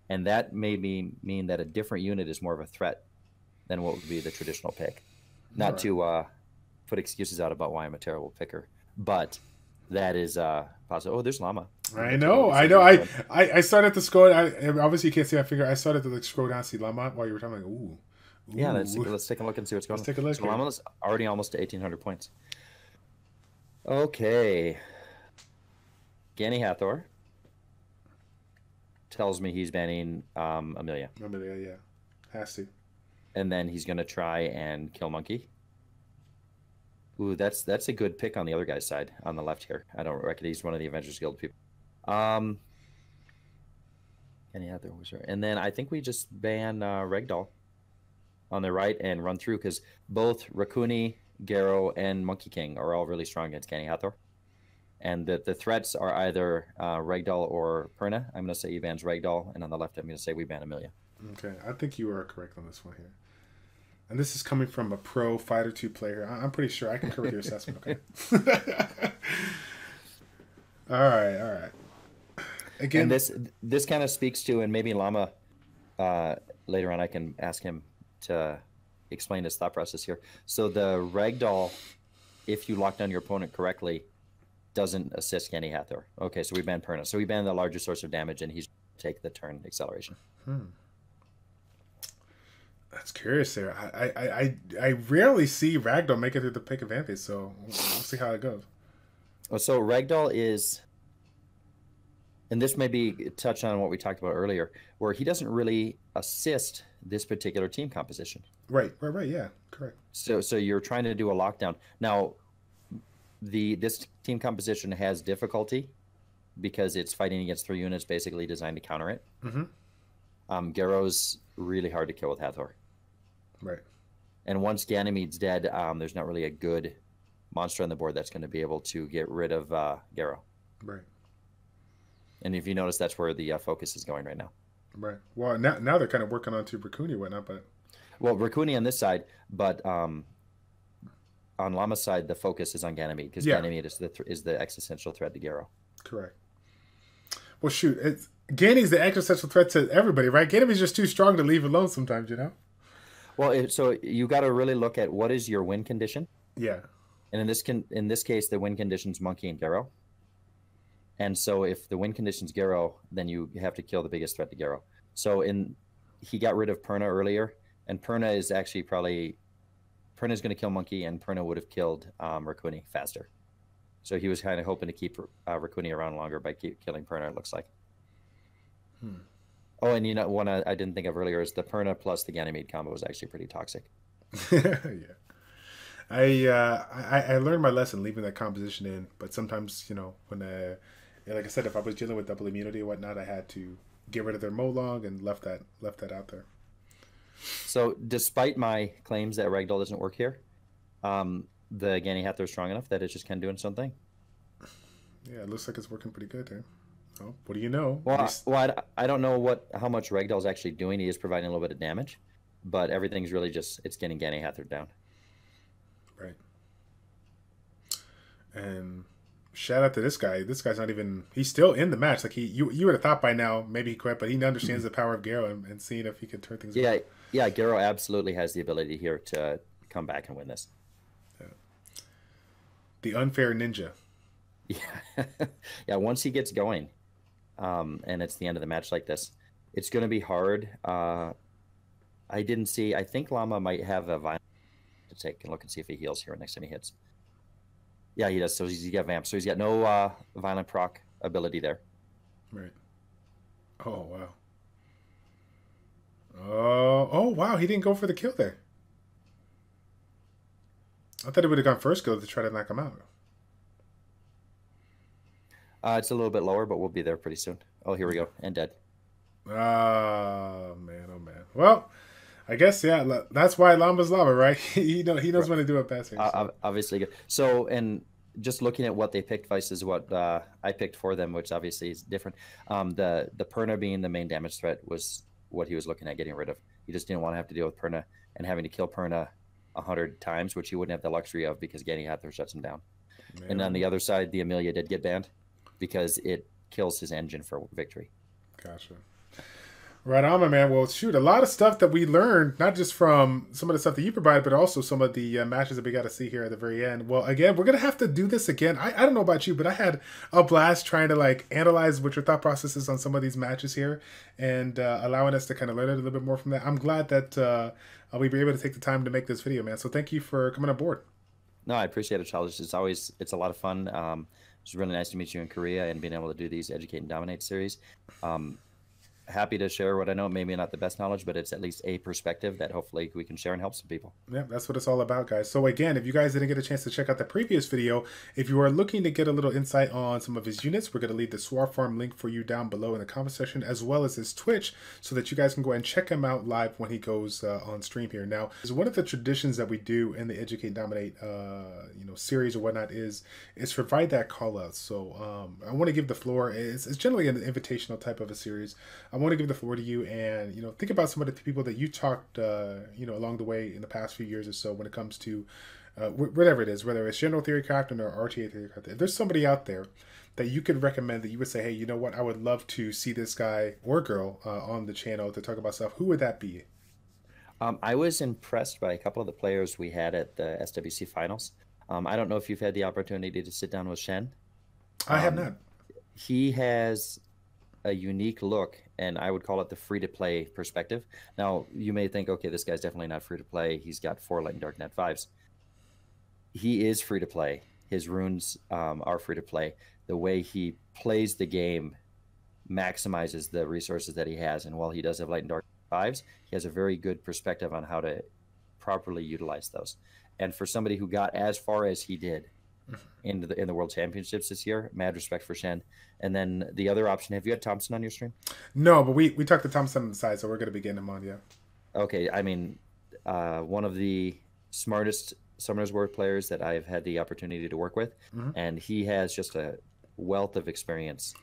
and that may mean that a different unit is more of a threat than what would be the traditional pick. Not to put excuses out about why I'm a terrible picker, but that is possible. Oh, there's Llama. I know. I started to scroll. Obviously, you can't see my finger. I started to scroll down, see Llama while you were talking. Like, ooh. Yeah, let's take a look and see what's going on. Let's take a look. So Llama's already almost to 1,800 points. Okay. Gani Hathor tells me he's banning Amelia. Amelia, yeah. Has to. And then he's going to try and kill Monkey. Ooh, that's a good pick on the other guy's side on the left here. I don't reckon he's one of the Avengers Guild people. Gani Hathor was right. And then I think we just ban Ragdoll on the right and run through, because both Rakuni, Garo, and Monkey King are all really strong against Gani Hathor. And the threats are either Ragdoll or Perna. I'm going to say he bans Ragdoll, and on the left I'm going to say we ban Amelia. Okay, I think you are correct on this one here. And this is coming from a pro Fighter 2 player. I'm pretty sure I concur with your assessment, okay? All right. Again, and this kind of speaks to, and maybe Llama, later on I can ask him to explain his thought process here. So the Ragdoll, if you lock down your opponent correctly, doesn't assist Gani Hathor. Okay, so we ban Perna. So we ban the larger source of damage, and he's take the turn acceleration. That's curious there. I rarely see Ragdoll make it through the pick advantage, so we'll see how it goes. So Ragdoll is, and this may be touch on what we talked about earlier, where he doesn't really assist this particular team composition. Right, yeah, correct. So you're trying to do a lockdown. Now, this team composition has difficulty because it's fighting against 3 units basically designed to counter it. Garrow's really hard to kill with Hathor. Right. And once Ganymede's dead, there's not really a good monster on the board that's going to be able to get rid of Garrow. Right. And if you notice, that's where the focus is going right now. Right. Well, now they're kind of working on to Raccoon and whatnot, but... Well, Raccoon on this side, but on Llama's side, the focus is on Ganymede, because Ganymede is the existential threat to Garrow. Correct. Well, shoot, Ganymede's the existential threat to everybody, right? Ganymede's just too strong to leave alone sometimes, you know? Well, so you got to really look at what is your win condition. Yeah. And in this case, the win condition's Monkey and Garrow. And so if the win condition's Garrow, then you have to kill the biggest threat to Garrow. So he got rid of Perna earlier, and Perna is actually Perna's going to kill Monkey, and Perna would have killed Raccoon faster. So he was kind of hoping to keep Raccoon around longer by killing Perna, it looks like. Oh, and you know, one I didn't think of earlier is the Perna plus the Ganymede combo was actually pretty toxic. Yeah. I learned my lesson leaving that composition in, but sometimes, you know, when like I said, if I was dealing with double immunity or whatnot, I had to get rid of their Molong and left that out there. So despite my claims that Ragdoll doesn't work here, the Gany Hathor is strong enough that it's just kind of doing its own thing. Yeah, it looks like it's working pretty good there. Oh, what do you know? Well, I don't know how much Ragdoll is actually doing. He is providing a little bit of damage, but everything's really just, it's getting Gany Hathor down. Right. And shout out to this guy. This guy's not even, he's still in the match. Like you would have thought by now, maybe he quit, but he understands the power of Garrow and seeing if he can turn things around. Yeah, Garrow absolutely has the ability here to come back and win this. Yeah. The unfair ninja. Yeah. Yeah, once he gets going, and it's the end of the match like this, it's going to be hard. I think Llama might have a violent to take and look and see if he heals here next time he hits. Yeah, he does. So he's got Vamp. So he's got no violent proc ability there. Right. Oh, wow. Oh, wow. He didn't go for the kill there. I thought he would have gone first kill to try to knock him out. It's a little bit lower, but we'll be there pretty soon. Oh, here we go. And dead. Oh, man. Oh, man. Well, I guess, yeah, that's why Llama's Llama, right? He knows when to do it best. Obviously good. So, and just looking at what they picked versus what I picked for them, which obviously is different. The Perna being the main damage threat was what he was looking at getting rid of. He just didn't want to have to deal with Perna and having to kill Perna 100 times, which he wouldn't have the luxury of because Gany Hathor shuts him down. Man. And on the other side, the Amelia did get banned because it kills his engine for victory. Gotcha. Right on, my man. Well, shoot, a lot of stuff that we learned, not just from some of the stuff that you provided, but also some of the matches that we got to see here at the very end. Well, again, we're going to have to do this again. I don't know about you, but I had a blast trying to like analyze what your thought process is on some of these matches here and allowing us to kind of learn a little bit more from that. I'm glad that we were able to take the time to make this video, man. So thank you for coming on board. No, I appreciate it, Childish. It's a lot of fun. It's really nice to meet you in Korea and being able to do these Educate and Dominate series. Happy to share what I know. Maybe not the best knowledge, but it's at least a perspective that hopefully we can share and help some people. Yeah, that's what it's all about, guys. So again, if you guys didn't get a chance to check out the previous video, if you are looking to get a little insight on some of his units, we're going to leave the Swar Farm link for you down below in the comment section, as well as his Twitch, so that you guys can go ahead and check him out live when he goes on stream here. Now, one of the traditions that we do in the Educate and Dominate series or whatnot is provide that call out. So I want to give the floor. It's generally an invitational type of a series. I want to give the floor to you and, think about some of the people that you talked, along the way in the past few years or so when it comes to whatever it is, whether it's general theory crafting or RTA theory crafting. If there's somebody out there that you could recommend that you would say, hey, you know what, I would love to see this guy or girl on the channel to talk about stuff, who would that be? I was impressed by a couple of the players we had at the SWC finals. I don't know if you've had the opportunity to sit down with Shen. I have not. He has a unique look, and I would call it the free-to-play perspective. Now, you may think, okay, this guy's definitely not free-to-play. He's got 4 Light and Dark Net 5s. He is free-to-play. His runes are free-to-play. The way he plays the game maximizes the resources that he has, and while he does have Light and Dark 5s, he has a very good perspective on how to properly utilize those. And for somebody who got as far as he did in the World Championships this year. Mad respect for Shen. And then the other option, have you had Thompson on your stream? No, but we talked to Thompson on the side, so we're going to be getting him on, yeah. Okay, I mean, one of the smartest Summoners War players that I've had the opportunity to work with, and he has just a wealth of experience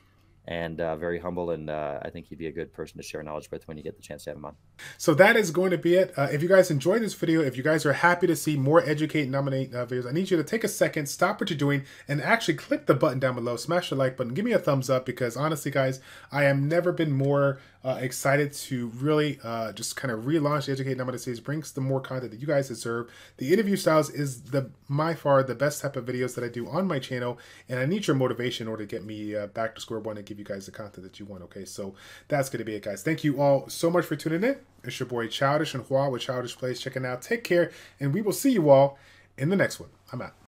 and very humble, and I think he'd be a good person to share knowledge with when you get the chance to have him on. So that is going to be it. If you guys enjoyed this video, if you guys are happy to see more Educate and Nominate videos, I need you to take a second, stop what you're doing, and actually click the button down below, smash the like button, give me a thumbs up, because honestly, guys, I have never been more excited to really just kind of relaunch the Educate and Nominate series, brings the more content that you guys deserve. The interview styles is by far the best type of videos that I do on my channel, and I need your motivation in order to get me back to square one and give you guys the content that you want, okay? So that's going to be it, guys. Thank you all so much for tuning in. It's your boy Childish and Hwa with ChildishPlays checking out. Take care, and we will see you all in the next one. I'm out.